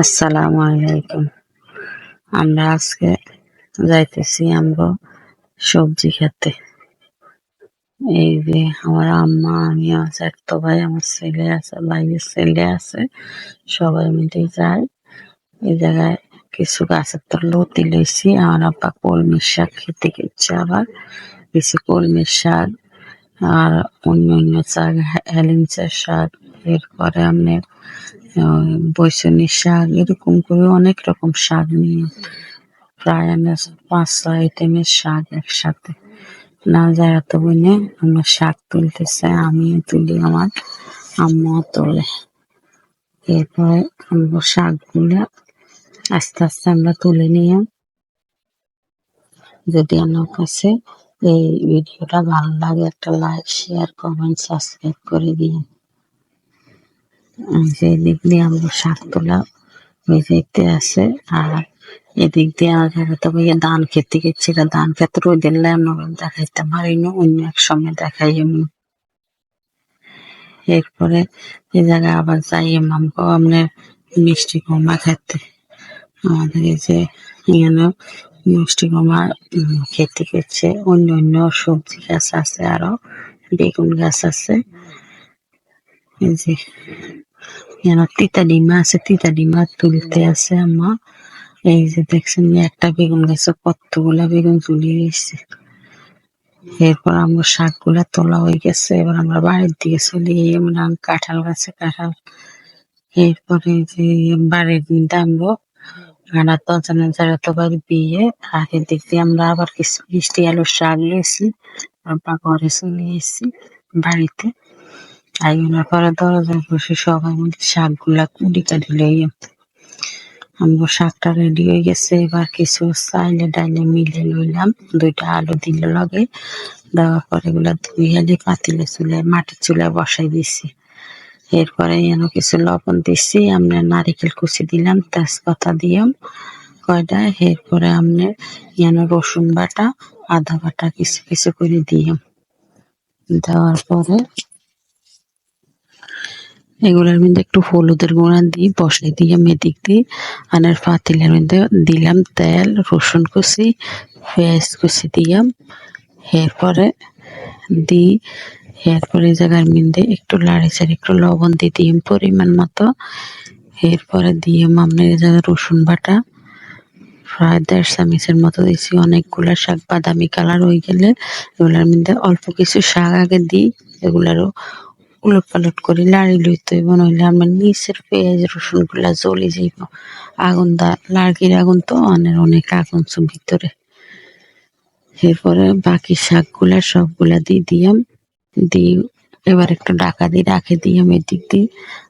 আসসালামু আলাইকুম। আমরা আজকে যাইতেছি আমগো সবজি খেতে। এই যে আমার আম্মা, আমি, আমার চাচাতো ভাই, আমার ছেলে আছে, ভাইয়ের ছেলে আছে, সবাই মিলে যাই। এই জায়গায় কিছু গাছের তো লতি লইছি। আমার আব্বা কলমির শাক খেতে গেছে, আবার কিছু কলমির শাক আর অন্য অন্য শাক, হেলেঞ্চা শাক, এরপরে আপনার বৈশানী শাক, এরকম করে অনেক রকম শাক নিয়ে প্রায় আমরা 5-6 আইটেমের শাক একসাথে না যায় তো বনে আমরা শাক তুলতেছে, আমিও তুলি, আমার আম্মাও তোলে। এরপরে আমরা শাকগুলো আস্তে আস্তে আমরা তুলে নিয়ে, যদি আমার কাছে এই ভিডিওটা ভালো লাগে একটা লাইক, শেয়ার, কমেন্ট, সাবস্ক্রাইব করে দিয়ে। যে দিক দিয়ে আমরা শাক তোলা হয়ে যেতে আছে। আর এদিক দিয়ে আমার তো ভাইয়া ধান খেতে গেছিল, ধান খেতে রোদ দিলে আমরা দেখাইতে পারি না, অন্য এক সময় দেখাই এমনি। এরপরে এই জায়গায় আবার যাই আমাকে আপনার মিষ্টি কুমড়া খেতে। আমাদের এই যে এখানে মিষ্টি কুমড়া খেতে গেছে, অন্য অন্য সবজি গাছ আছে, আরো বেগুন গাছ আছে। এই যে এখানে তিতা ডিমা আছে, তিতা ডিমা তুলতে আছে আমার। এই যে দেখছেন একটা বেগুন গাছে কতগুলা বেগুন তুলে গেছে। এরপর আমরা শাকগুলা তোলা হয়ে গেছে, এবার আমরা বাড়ির দিকে চলে গিয়ে কাঁঠাল গাছে কাঁঠাল। এরপরে যে বাড়ির নামবো রান্নার তো জানেন, যারা তো বাড়ি বিয়ে। আর এদিক দিয়ে আমরা আবার কিছু মিষ্টি আলুর শাক নিয়েছি, আমরা ঘরে চলে এসেছি বাড়িতে। আইনার পরে দরজায় বসে সবাই মিলে শাকগুলা কুড়ি কাটি লইয়া আমগো শাকটা রেডি হয়ে গেছে। এবার কিছু চাইলে ডাইলে মিলে লইলাম, 2টা আলু দিলে লগে, দেওয়ার পরে এগুলা ধুইয়া দিয়ে পাতিলে চুলায়, মাটির চুলায় বসাই দিছি। এরপরে যেন কিছু লবণ দিছি, আমরা নারিকেল কুচি দিলাম, তেজপাতা দিলাম কয়টা। এরপরে আপনার যেন রসুন বাটা, আদা বাটা কিছু কিছু করে দিলাম। দেওয়ার পরে এগুলোর মধ্যে একটু হলুদের গুঁড়া দিয়ে বসাই দিয়ে মেদিক দিয়ে আনার পাতিলের মধ্যে দিলাম তেল, রসুন কুচি, পেঁয়াজ কুচি দিলাম। এরপরে দিই, এরপরে এই জায়গার মধ্যে একটু লাড়ি চাড়ি একটু লবণ দিয়ে দিলাম পরিমাণ মতো। এরপরে দিয়ে আপনার এই জায়গায় রসুন বাটা প্রায় 1.5 চামচের মতো দিয়েছি। অনেকগুলা শাক বাদামি কালার হয়ে গেলে এগুলোর মধ্যে অল্প কিছু শাক আগে দিই, এগুলারও উলট পালট করে লাড়ি লইতে হইব, নইলে আমার নিচের পেঁয়াজ রসুন গুলা জ্বলে যাইব। আগুন লাড়কির আগুন তো অনেক আগুন ভিতরে। এরপরে বাকি শাকগুলা সবগুলা দিয়ে দিয়াম, দিয়ে এবার একটু ঢাকা দিয়ে রাখে দিয়াম। এদিক দিয়ে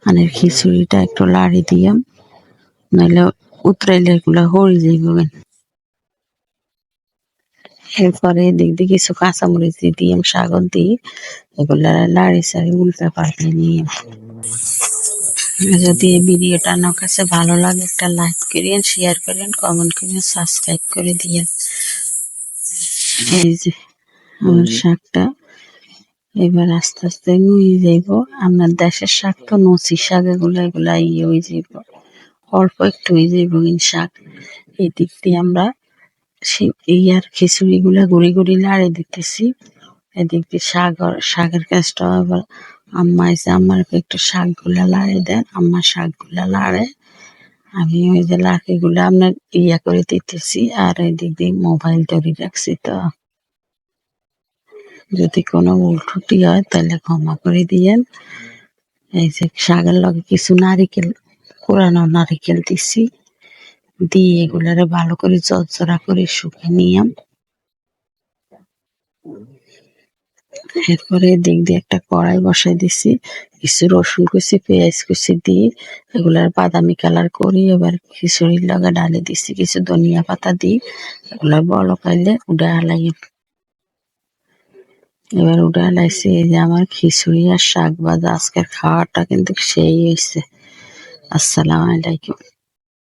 আনের খিচুড়িটা একটু লাড়ি দিয়াম, নইলে উতরাইলে এগুলা হয়ে যাইব। এরপরে এদিক দিয়ে কিছু কাঁচামরিচ দিয়ে দিয়াম, শাগর দিয়ে এগুলা লাড়ি চাড়ি উল্টা পাল্টে নিয়ে। যদি এই ভিডিওটা আমার কাছে ভালো লাগে একটা লাইক করেন, শেয়ার করেন, কমেন্ট করেন, সাবস্ক্রাইব করে দিয়ে। এই যে আমার শাকটা এবার আস্তে আস্তে নুয়ে যাইব। আপনার দেশের শাক তো নচি শাক, এগুলা ইয়ে হয়ে যাইব, অল্প একটু হয়ে যাইব শাক। এই দিক দিয়ে আমরা ইয়ার খিচুড়ি গুলা গুড়ি গুড়ি লাড়ে দিতেছি। এদিক দিয়ে শাকের কাজটা আবার আম্মা এসে আমার একটু শাক গুলা লাড়ে দেন, আম্মা শাক গুলা লাড়ে, আমি ওই যে লাড়কি গুলা আপনার ইয়া করে দিতেছি। আর এদিক দিয়ে মোবাইল ধরে রাখছি, তো যদি কোনো ভুল ত্রুটি হয় তাহলে ক্ষমা করে দিয়েন। এই যে শাকের লগে কিছু নারিকেল, কোরানো নারিকেল দিছি, দিয়ে এগুলারে ভালো করে জর্জরা করে শুকিয়ে নিয়াম। এরপরে এদিক দিয়ে একটা কড়াই বসাই দিছি, কিছু রসুন কুচি পেঁয়াজ কুচি দিয়ে এগুলার বাদামি কালার করি। এবার খিচুড়ির লগে ডালে দিছি, কিছু ধনিয়া পাতা দিই, এগুলা বলক আইলে উডা হালাই। এবার উডা হালাইছি। এই যে আমার খিচুড়ি আর শাক ভাজা, আজকের খাওয়াটা কিন্তু সেই হয়েছে। আসসালামু আলাইকুম।